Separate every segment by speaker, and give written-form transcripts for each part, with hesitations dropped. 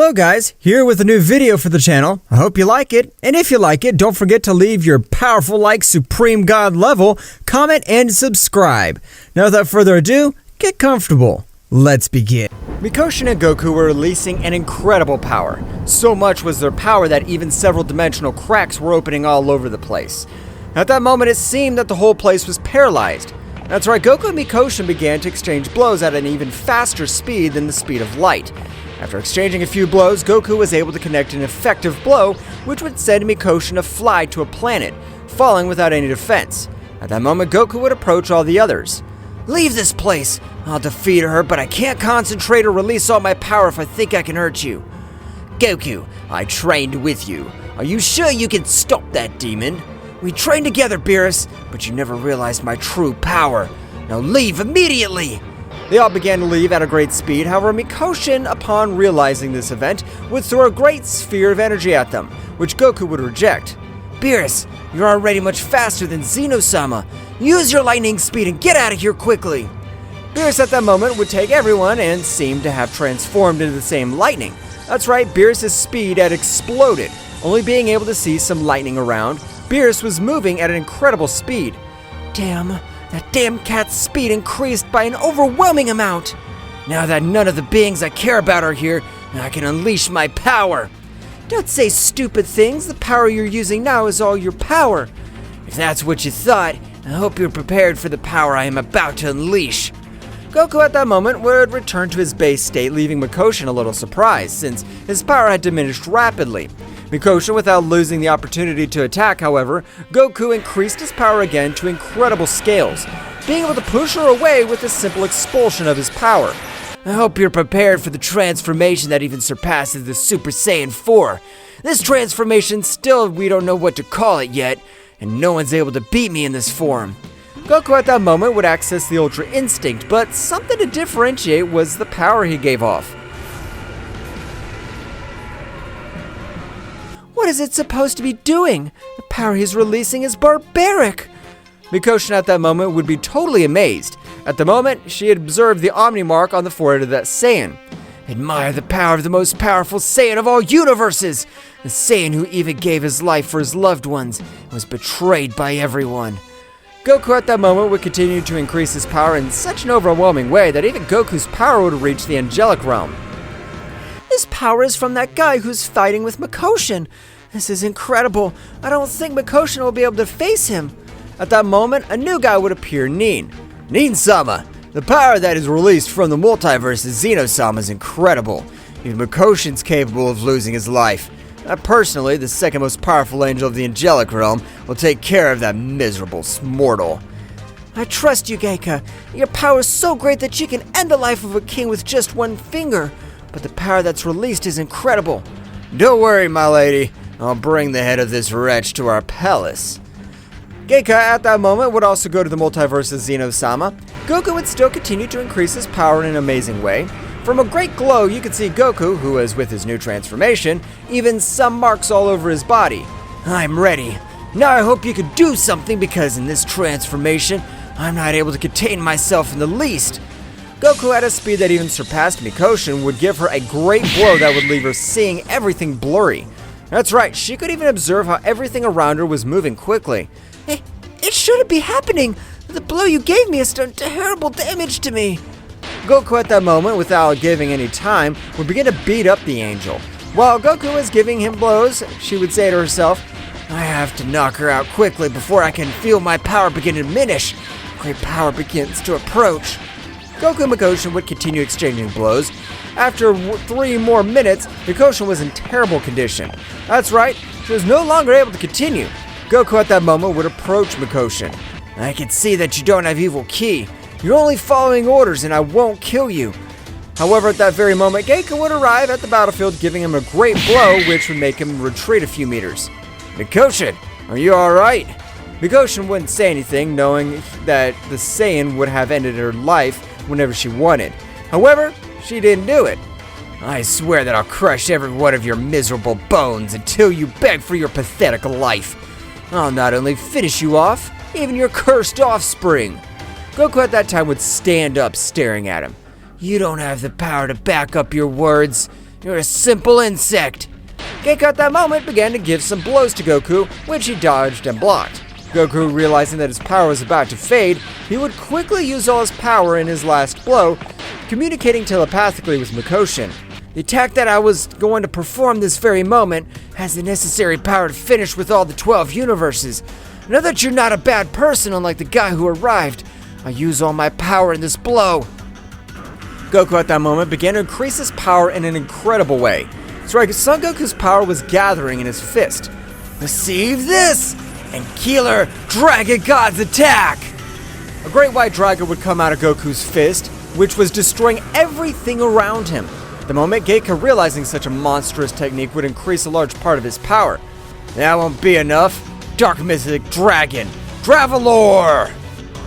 Speaker 1: Hello guys, here with a new video for the channel. I hope you like it, and if you like it, don't forget to leave your powerful like Supreme God level, comment, and subscribe. Now without further ado, get comfortable. Let's begin. Mikoshin and Goku were releasing an incredible power. So much was their power that even several dimensional cracks were opening all over the place. At that moment, it seemed that the whole place was paralyzed. That's right, Goku and Mikoshin began to exchange blows at an even faster speed than the speed of light. After exchanging a few blows, Goku was able to connect an effective blow, which would send Mikoshin to fly to a planet, falling without any defense. At that moment, Goku would approach all the others. "Leave this place! I'll defeat her, but I can't concentrate or release all my power if I think I can hurt you." "Goku, I trained with you. Are you sure you can stop that demon?" "We trained together, Beerus, but you never realized my true power. Now leave immediately!" They all began to leave at a great speed. However, Mikoshin, upon realizing this event, would throw a great sphere of energy at them, which Goku would reject. "Beerus, you're already much faster than Zeno-sama. Use your lightning speed and get out of here quickly." Beerus at that moment would take everyone and seemed to have transformed into the same lightning. That's right, Beerus' speed had exploded. Only being able to see some lightning around, Beerus was moving at an incredible speed. Damn. That damn cat's speed increased by an overwhelming amount. Now that none of the beings I care about are here, I can unleash my power. Don't say stupid things. The power you're using now is all your power. If that's what you thought, I hope you're prepared for the power I am about to unleash. Goku at that moment would return to his base state, leaving Mikoshin a little surprised, since his power had diminished rapidly. Mikoshin, without losing the opportunity to attack, however, Goku increased his power again to incredible scales, being able to push her away with a simple expulsion of his power. I hope you're prepared for the transformation that even surpasses the Super Saiyan 4. This transformation still, we don't know what to call it yet, and no one's able to beat me in this form. Goku at that moment would access the Ultra Instinct, but something to differentiate was the power he gave off. What is it supposed to be doing? The power he's releasing is barbaric. Mikoshin at that moment would be totally amazed. At the moment, she had observed the Omni mark on the forehead of that Saiyan. Admire the power of the most powerful Saiyan of all universes! The Saiyan who even gave his life for his loved ones and was betrayed by everyone. Goku at that moment would continue to increase his power in such an overwhelming way that even Goku's power would reach the angelic realm. This power is from that guy who's fighting with Mikoshin. This is incredible. I don't think Mikoshin will be able to face him. At that moment, a new guy would appear, Nin-sama. The power that is released from the multiverse of Zeno-sama is incredible. Even Mikoshin's capable of losing his life. I personally, the second most powerful angel of the angelic realm, will take care of that miserable mortal. I trust you, Geika. Your power is so great that you can end the life of a king with just one finger. But the power that's released is incredible. Don't worry, my lady. I'll bring the head of this wretch to our palace. Geika at that moment would also go to the multiverse of Zeno-sama. Goku would still continue to increase his power in an amazing way. From a great glow, you could see Goku, who was with his new transformation, even some marks all over his body. I'm ready. Now I hope you could do something, because in this transformation, I'm not able to contain myself in the least. Goku at a speed that even surpassed Mikoshin would give her a great blow that would leave her seeing everything blurry. That's right, she could even observe how everything around her was moving quickly. It shouldn't be happening. The blow you gave me has done terrible damage to me. Goku at that moment, without giving any time, would begin to beat up the angel. While Goku was giving him blows, she would say to herself, I have to knock her out quickly before I can feel my power begin to diminish. Great power begins to approach. Goku and Mikoshin would continue exchanging blows. After 3 more minutes, Mikoshin was in terrible condition. That's right, she was no longer able to continue. Goku at that moment would approach Mikoshin. I can see that you don't have evil ki. You're only following orders and I won't kill you. However, at that very moment, Geika would arrive at the battlefield, giving him a great blow, which would make him retreat a few meters. Mikoshin, are you alright? Mikoshin wouldn't say anything, knowing that the Saiyan would have ended her life whenever she wanted. However, she didn't do it. I swear that I'll crush every one of your miserable bones until you beg for your pathetic life. I'll not only finish you off, even your cursed offspring. Goku at that time would stand up, staring at him. You don't have the power to back up your words. You're a simple insect. Goku at that moment began to give some blows to Goku, which he dodged and blocked. Goku, realizing that his power was about to fade, he would quickly use all his power in his last blow, communicating telepathically with Mikoshin. The attack that I was going to perform this very moment has the necessary power to finish with all the 12 universes. Know that you're not a bad person, unlike the guy who arrived. I use all my power in this blow. Goku at that moment began to increase his power in an incredible way. That's right, Son Goku's power was gathering in his fist. Receive this! And Killer Dragon God's attack! A great white dragon would come out of Goku's fist, which was destroying everything around him. The moment Goku, realizing such a monstrous technique would increase a large part of his power. That won't be enough. Dark Mythic Dragon, Travelor!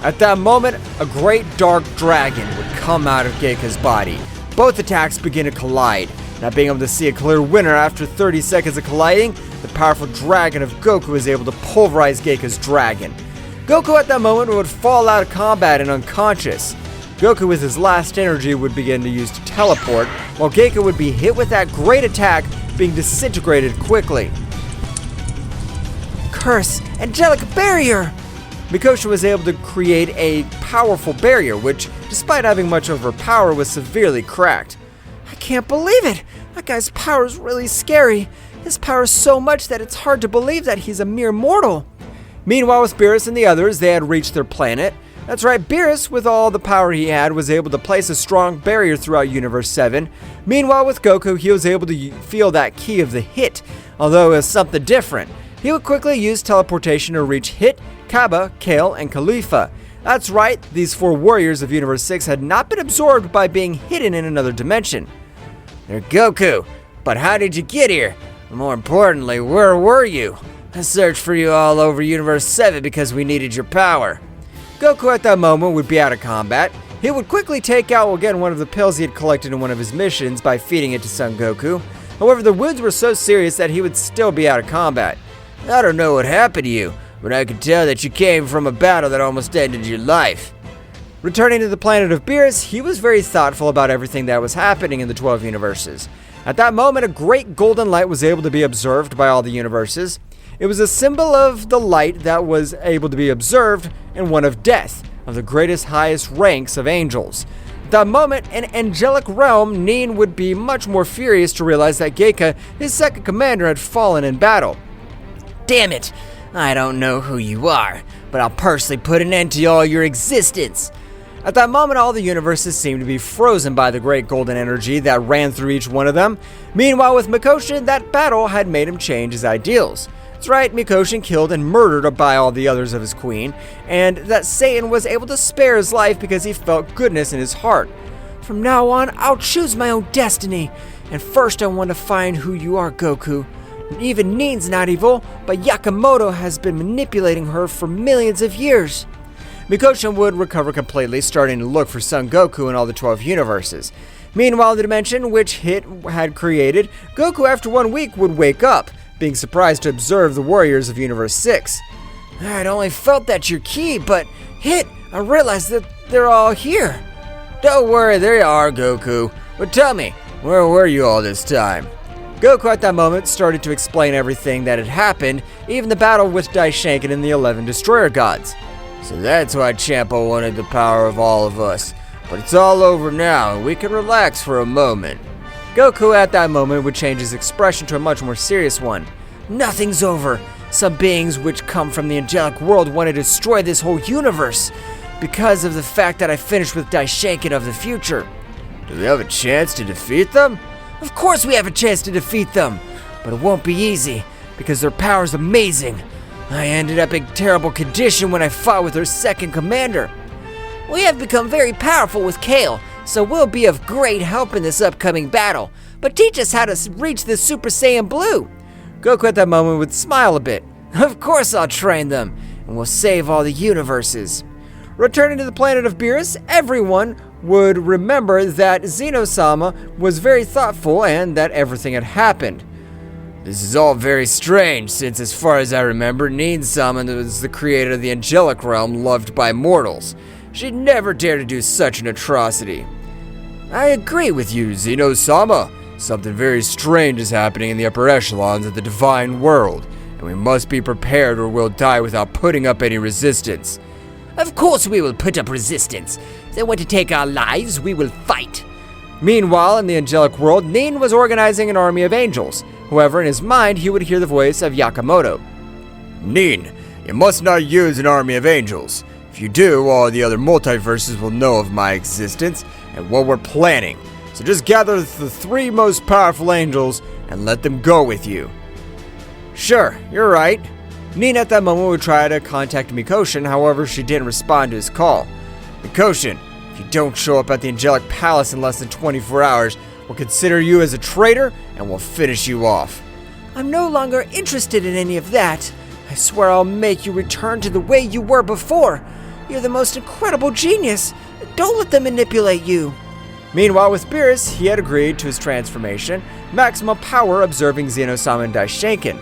Speaker 1: At that moment, a great dark dragon would come out of Goku's body. Both attacks begin to collide. Not being able to see a clear winner after 30 seconds of colliding, the powerful dragon of Goku is able to pulverize Goku's dragon. Goku at that moment would fall out of combat and unconscious. Goku with his last energy would begin to use to teleport, while Goku would be hit with that great attack, being disintegrated quickly. Curse! Angelic Barrier! Mikoshin was able to create a powerful barrier, which, despite having much of her power, was severely cracked. I can't believe it! That guy's power is really scary. His power is so much that it's hard to believe that he's a mere mortal. Meanwhile, with Beerus and the others, they had reached their planet. That's right, Beerus, with all the power he had, was able to place a strong barrier throughout Universe 7. Meanwhile, with Goku, he was able to feel that key of the hit, although it was something different. He would quickly use teleportation to reach Hit, Kaba, Kale, and Khalifa. That's right, these 4 warriors of Universe 6 had not been absorbed by being hidden in another dimension. They're Goku, but how did you get here? More importantly, where were you? I searched for you all over Universe 7 because we needed your power. Goku at that moment would be out of combat. He would quickly take out again one of the pills he had collected in one of his missions by feeding it to Son Goku. However, the wounds were so serious that he would still be out of combat. I don't know what happened to you, but I could tell that you came from a battle that almost ended your life. Returning to the planet of Beerus, he was very thoughtful about everything that was happening in the 12 universes. At that moment, a great golden light was able to be observed by all the universes. It was a symbol of the light that was able to be observed, and one of death, of the greatest, highest ranks of angels. At that moment, in angelic realm, Nin would be much more furious to realize that Goku, his second commander, had fallen in battle. Damn it! I don't know who you are, but I'll personally put an end to all your existence. At that moment, all the universes seemed to be frozen by the great golden energy that ran through each one of them. Meanwhile, with Mikoshin, that battle had made him change his ideals. That's right, Mikoshin killed and murdered by all the others of his queen, and that Satan was able to spare his life because he felt goodness in his heart. From now on, I'll choose my own destiny, and first I want to find who you are, Goku. Even Nin's not evil, but Yakamoto has been manipulating her for millions of years. Mikoshin would recover completely, starting to look for Son Goku in all the 12 universes. Meanwhile, the dimension which Hit had created, Goku after 1 week would wake up, being surprised to observe the warriors of Universe 6. I'd only felt that your key, but Hit, I realized that they're all here. Don't worry, there you are, Goku. But tell me, where were you all this time? Goku at that moment started to explain everything that had happened, even the battle with Daishanken and the 11 Destroyer Gods. So that's why Champa wanted the power of all of us. But it's all over now, and we can relax for a moment. Goku at that moment would change his expression to a much more serious one. Nothing's over. Some beings which come from the angelic world want to destroy this whole universe because of the fact that I finished with Daishanken of the future. Do we have a chance to defeat them? Of course we have a chance to defeat them, but it won't be easy because their power is amazing. I ended up in terrible condition when I fought with their second commander. We have become very powerful with Kale, so we'll be of great help in this upcoming battle. But teach us how to reach the Super Saiyan Blue. Goku at that moment would smile a bit. Of course I'll train them, and we'll save all the universes. Returning to the planet of Beerus, everyone would remember that Zeno-sama was very thoughtful and that everything had happened. This is all very strange, since as far as I remember, Nin-sama was the creator of the angelic realm loved by mortals. She'd never dare to do such an atrocity. I agree with you, Zeno-sama. Something very strange is happening in the upper echelons of the divine world, and we must be prepared or we'll die without putting up any resistance.
Speaker 2: Of course we will put up resistance. If they want to take our lives, we will fight.
Speaker 1: Meanwhile, in the angelic world, Nin was organizing an army of angels. However, in his mind, he would hear the voice of Yakamoto. Nin, you must not use an army of angels. If you do, all the other multiverses will know of my existence and what we're planning. So just gather the 3 most powerful angels and let them go with you. Sure, you're right. Nin at that moment would try to contact Mikoshin, however, she didn't respond to his call. Mikoshin, if you don't show up at the Angelic Palace in less than 24 hours, we'll consider you as a traitor and we'll finish you off.
Speaker 2: I'm no longer interested in any of that. I swear I'll make you return to the way you were before. You're the most incredible genius. Don't let them manipulate you.
Speaker 1: Meanwhile, with Beerus, he had agreed to his transformation, maximum power observing Zeno-sama and Daishinken.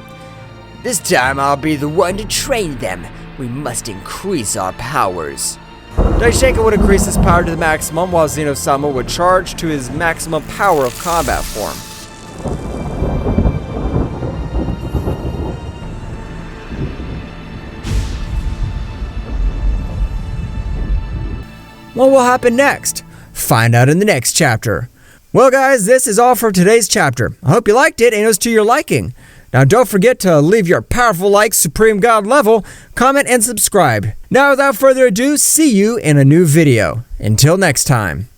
Speaker 2: This time I'll be the one to train them. We must increase our powers.
Speaker 1: Daishinken would increase his power to the maximum, while Zeno-sama would charge to his maximum power of combat form. What will happen next? Find out in the next chapter. Well guys, this is all for today's chapter. I hope you liked it and it was to your liking. Now don't forget to leave your powerful like Supreme God level, comment and subscribe. Now without further ado, see you in a new video. Until next time.